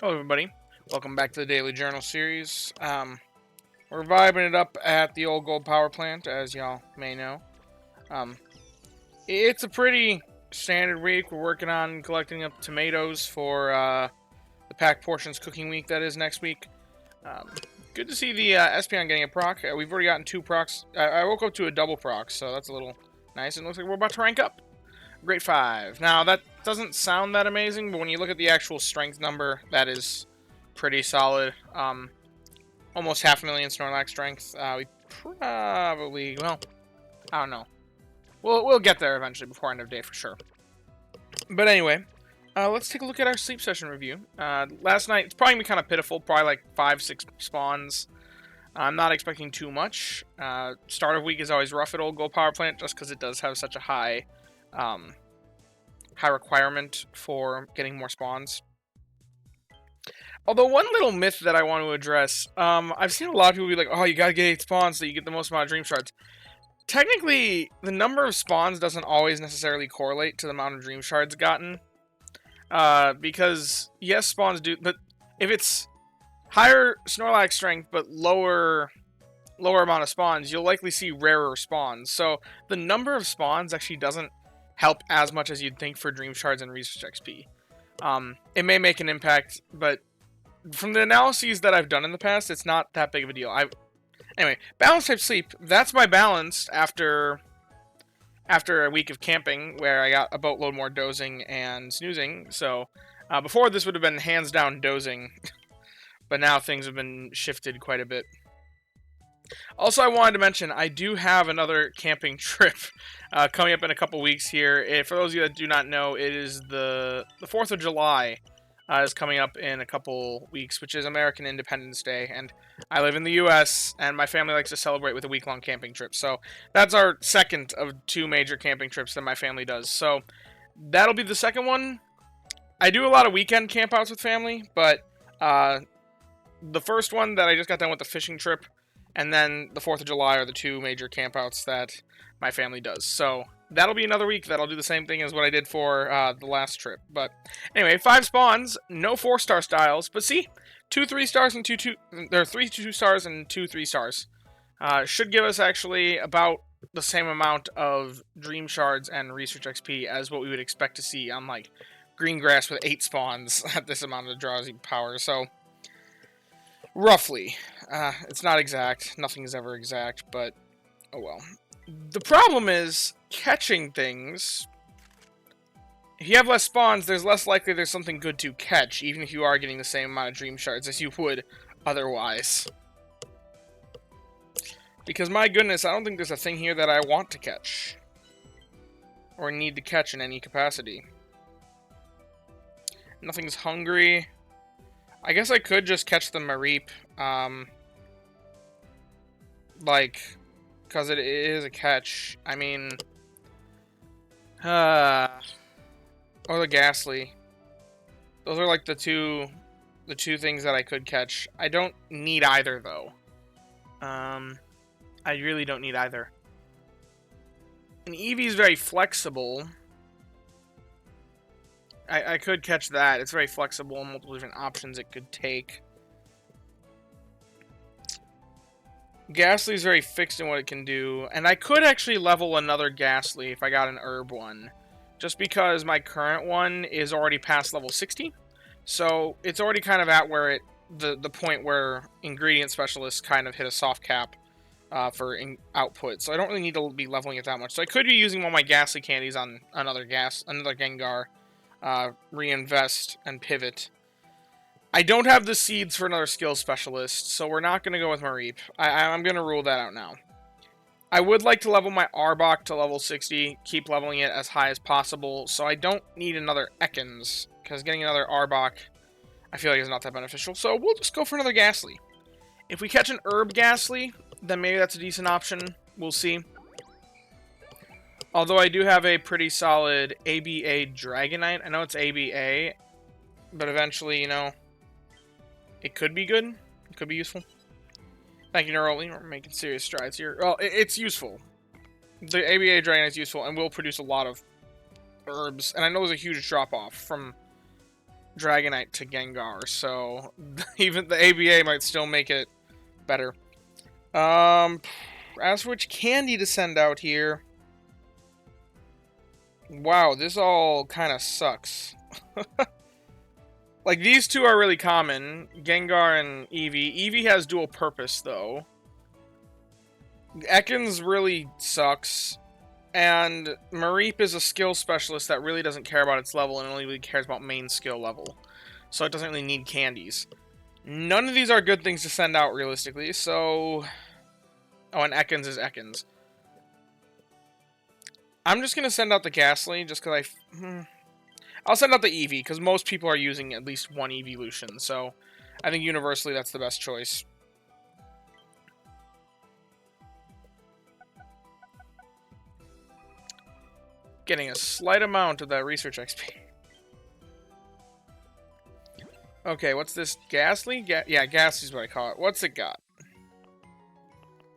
Hello, everybody. Welcome back to the Daily Journal series. We're vibing it up at the old gold power plant, as y'all may know. It's a pretty standard week. We're working on collecting up tomatoes for the pack portions cooking week that is next week. Good to see the Espeon getting a proc. We've already gotten 2 procs. I woke up to a double proc, so that's a little nice. And it looks like we're about to rank up. Grade 5. Now, that doesn't sound that amazing, but when you look at the actual strength number, that is pretty solid. Almost 500,000 Snorlax strength. We probably, well, I don't know. We'll get there eventually before end of day for sure. But anyway, let's take a look at our sleep session review. Last night, it's probably going to be kind of pitiful, probably like 5-6 spawns. I'm not expecting too much. Start of week is always rough at Old Gold Power Plant just because it does have such a high requirement for getting more spawns. Although one little myth that I want to address, I've seen a lot of people be like, oh, you gotta get 8 spawns so you get the most amount of Dream Shards. Technically, the number of spawns doesn't always necessarily correlate to the amount of Dream Shards gotten. Because, yes, spawns do, but if it's higher Snorlax strength but lower amount of spawns, you'll likely see rarer spawns. So the number of spawns actually doesn't help as much as you'd think for Dream Shards and Research XP. It may make an impact, but from the analyses that I've done in the past, it's not that big of a deal. Anyway, balance type sleep. That's my balance after a week of camping where I got a boatload more dozing and snoozing. So before this would have been hands down dozing, but now things have been shifted quite a bit. Also, I wanted to mention I do have another camping trip coming up in a couple weeks here. For those of you that do not know, it is the 4th of July. Is coming up in a couple weeks, which is American Independence Day, and I live in the U.S., and my family likes to celebrate with a week-long camping trip, so that's our second of 2 major camping trips that my family does, so that'll be the second one. I do a lot of weekend campouts with family, but the first one that I just got done with the fishing trip, and then the 4th of July are the 2 major campouts that my family does, so that'll be another week that I'll do the same thing as what I did for the last trip. But anyway, 5 spawns, no 4-star styles. But see, 2 3-stars and 3 2-stars and 2 3-stars. Should give us actually about the same amount of Dream Shards and Research XP as what we would expect to see on like Green Grass with 8 spawns at this amount of drowsy power. So roughly, it's not exact. Nothing is ever exact, but oh well. The problem is catching things. If you have less spawns, there's less likely there's something good to catch, even if you are getting the same amount of Dream Shards as you would otherwise. Because my goodness, I don't think there's a thing here that I want to catch. Or need to catch in any capacity. Nothing's hungry. I guess I could just catch the Mareep. Because it is a catch. I mean, or the Ghastly. Those are like the two things that I could catch. I don't need either though. I really don't need either. And Eevee is very flexible. I could catch that. It's very flexible, multiple different options it could take. Ghastly is very fixed in what it can do, and I could actually level another Ghastly if I got an herb one, just because my current one is already past level 60, so it's already kind of at where the point where ingredient specialists kind of hit a soft cap for output, so I don't really need to be leveling it that much. So I could be using one of my Ghastly candies on another Gengar, reinvest and pivot. I don't have the seeds for another skill specialist, so we're not going to go with Mareep. I'm going to rule that out now. I would like to level my Arbok to level 60, keep leveling it as high as possible, so I don't need another Ekans, because getting another Arbok, I feel like is not that beneficial, so we'll just go for another Ghastly. If we catch an Herb Ghastly, then maybe that's a decent option. We'll see. Although I do have a pretty solid ABA Dragonite. I know it's ABA, but eventually, you know, it could be good. It could be useful. Thank you, Neroli. We're making serious strides here. Well, it's useful. The ABA Dragonite is useful and will produce a lot of herbs. And I know there's a huge drop-off from Dragonite to Gengar, so even the ABA might still make it better. As for which candy to send out here... Wow, this all kind of sucks. Like, these two are really common, Gengar and Eevee. Eevee has dual purpose, though. Ekans really sucks. And Mareep is a skill specialist that really doesn't care about its level and only really cares about main skill level. So it doesn't really need candies. None of these are good things to send out, realistically, so... Oh, and Ekans is Ekans. I'm just going to send out the Ghastly, just because I'll send out the Eevee, because most people are using at least one Eeveelution, so... I think universally that's the best choice. Getting a slight amount of that research XP. Okay, what's this? Ghastly? Yeah, Ghastly's what I call it. What's it got?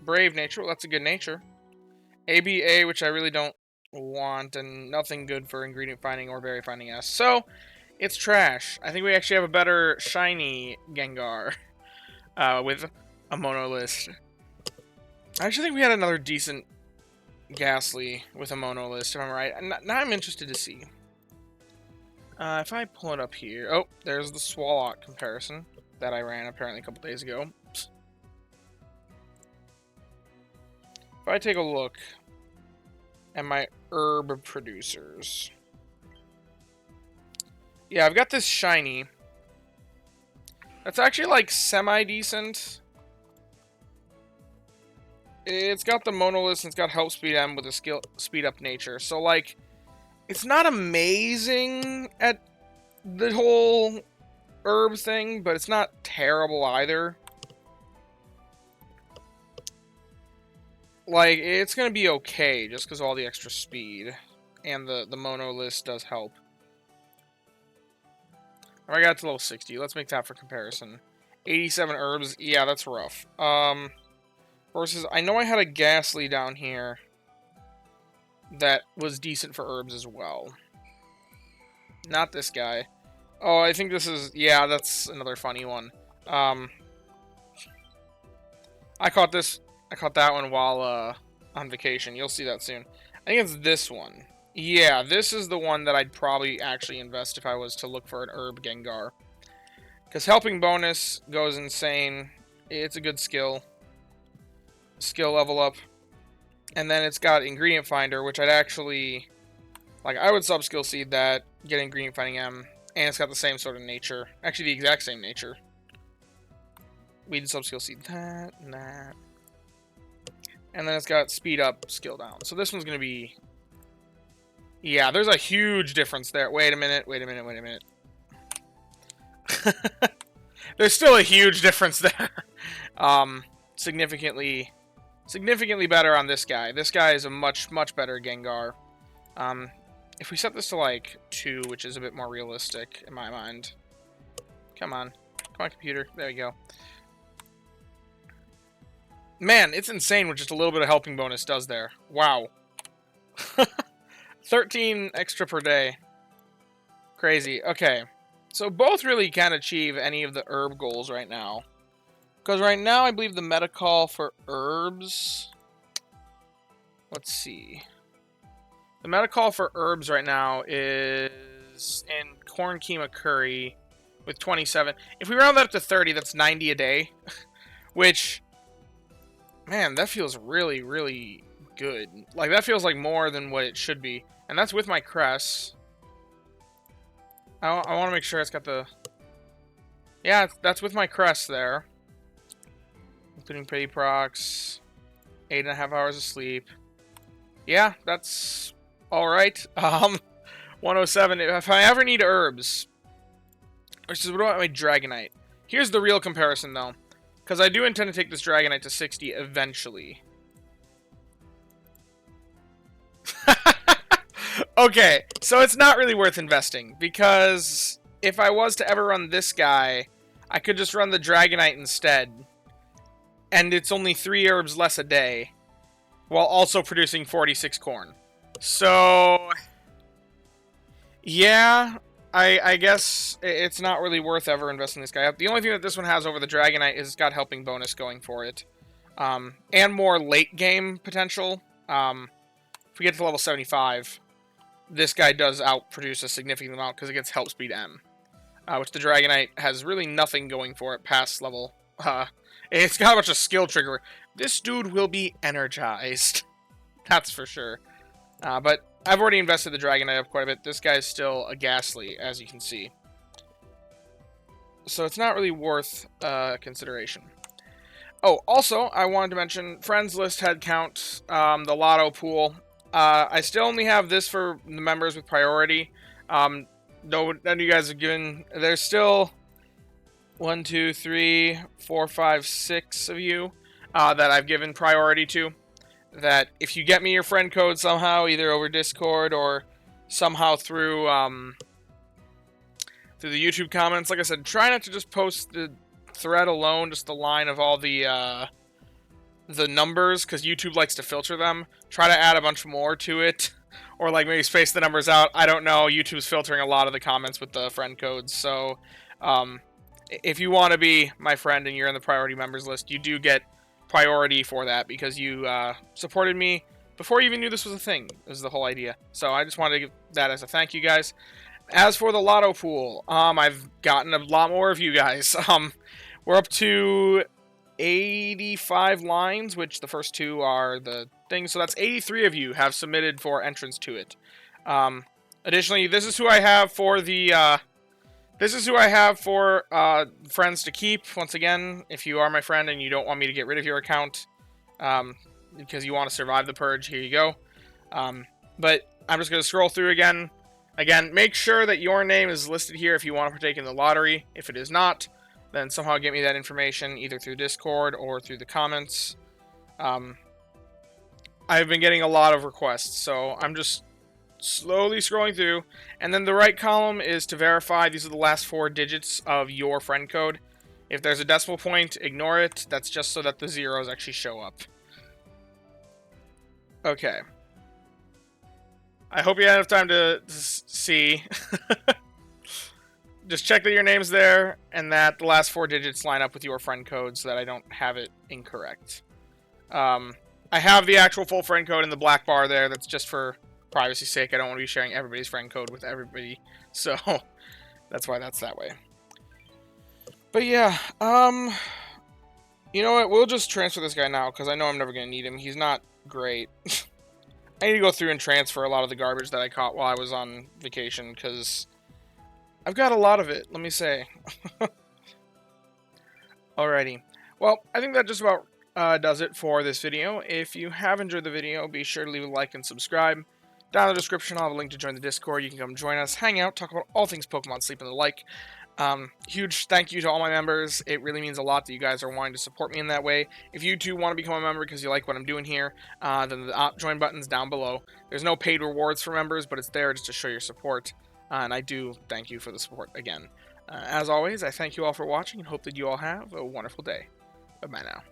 Brave nature. Well, that's a good nature. ABA, which I really don't want, and nothing good for ingredient finding or berry finding S. So, it's trash. I think we actually have a better shiny Gengar with a Monolist. I actually think we had another decent Ghastly with a Monolist, if I'm right. Now I'm interested to see. If I pull it up here... Oh, there's the Swalot comparison that I ran apparently a couple days ago. If I take a look at my herb producers... Yeah, I've got this shiny. That's actually, like, semi-decent. It's got the Monolith and it's got Help Speed M with a skill speed up nature. So, like, it's not amazing at the whole herb thing, but it's not terrible either. Like, it's gonna be okay just because of all the extra speed. And the Monolith does help. I got it to level 60. Let's make that for comparison. 87 herbs. Yeah, that's rough. Versus, I know I had a Ghastly down here that was decent for herbs as well. Not this guy. Oh, I think this is... Yeah, that's another funny one. I caught that one while on vacation. You'll see that soon. I think it's this one. Yeah, this is the one that I'd probably actually invest if I was to look for an herb Gengar. Because helping bonus goes insane. It's a good skill. Skill level up. And then it's got Ingredient Finder, which I'd actually... Like, I would sub-skill seed that, get Ingredient Finding M, and it's got the same sort of nature. Actually, the exact same nature. We'd sub-skill seed that, and that. And then it's got Speed Up, Skill Down. So this one's going to be... Yeah, there's a huge difference there. Wait a minute. There's still a huge difference there. Significantly better on this guy. This guy is a much better Gengar. If we set this to, like, 2, which is a bit more realistic in my mind. Come on, computer. There you go. Man, it's insane what just a little bit of helping bonus does there. Wow. 13 extra per day. Crazy. Okay. So both really can't achieve any of the herb goals right now. Because right now, I believe the meta call for herbs... Let's see. The meta call for herbs right now is in Corn Keema Curry with 27. If we round that up to 30, that's 90 a day. Which, man, that feels really good. Like, that feels like more than what it should be. And that's with my Cress. I want to make sure it's got the... Yeah, that's with my Cress there. Including Pity Procs. 8.5 hours of sleep. Yeah, that's alright. 107. If I ever need herbs, which is what about my Dragonite? Here's the real comparison, though. Because I do intend to take this Dragonite to 60 eventually. Okay, so it's not really worth investing. Because if I was to ever run this guy, I could just run the Dragonite instead. And it's only 3 herbs less a day. While also producing 46 corn. So... Yeah, I guess it's not really worth ever investing this guy up. The only thing that this one has over the Dragonite is it's got helping bonus going for it. And more late game potential. If we get to level 75, this guy does outproduce a significant amount because it gets Help Speed M. Which the Dragonite has really nothing going for it past level. It's got a bunch of skill trigger. This dude will be energized. That's for sure. But I've already invested the Dragonite up quite a bit. This guy's still a Ghastly, as you can see. So it's not really worth consideration. Oh, also, I wanted to mention friends list head count, the lotto pool. I still only have this for the members with priority. None of you guys have given. There's still 1, 2, 3, 4, 5, 6 of you that I've given priority to. That if you get me your friend code somehow, either over Discord or somehow through the YouTube comments, like I said, try not to just post the thread alone, just the line of all the numbers, because YouTube likes to filter them. Try to add a bunch more to it, or like maybe space the numbers out. I don't know. YouTube's filtering a lot of the comments with the friend codes, so if you want to be my friend and you're in the priority members list, you do get priority for that because you supported me before you even knew this was a thing. Is the whole idea. So I just wanted to give that as a thank you, guys. As for the lotto pool, I've gotten a lot more of you guys. We're up to 85 lines, which the first 2 are the things. So that's 83 of you have submitted for entrance to it. Additionally, this is who I have for the friends to keep. Once again, if you are my friend and you don't want me to get rid of your account because you want to survive the purge, here you go. But I'm just going to scroll through again. Again, make sure that your name is listed here if you want to partake in the lottery. If it is not, then somehow get me that information either through Discord or through the comments. I've been getting a lot of requests, so I'm just slowly scrolling through. And then the right column is to verify. These are the last 4 digits of your friend code. If there's a decimal point, ignore it. That's just so that the zeros actually show up. Okay. I hope you had enough time to see. Just check that your name's there and that the last 4 digits line up with your friend code so that I don't have it incorrect. I have the actual full friend code in the black bar there. That's just for privacy's sake. I don't want to be sharing everybody's friend code with everybody. So that's why that's that way. But yeah, you know what? We'll just transfer this guy now because I know I'm never going to need him. He's not great. I need to go through and transfer a lot of the garbage that I caught while I was on vacation, because I've got a lot of it, let me say. Alrighty. Well, I think that just about does it for this video. If you have enjoyed the video, be sure to leave a like and subscribe. Down in the description, I'll have a link to join the Discord. You can come join us, hang out, talk about all things Pokemon, sleep, and the like. Huge thank you to all my members. It really means a lot that you guys are wanting to support me in that way. If you too want to become a member because you like what I'm doing here, then the join button's down below. There's no paid rewards for members, but it's there just to show your support. And I do thank you for the support again. As always, I thank you all for watching and hope that you all have a wonderful day. Bye-bye now.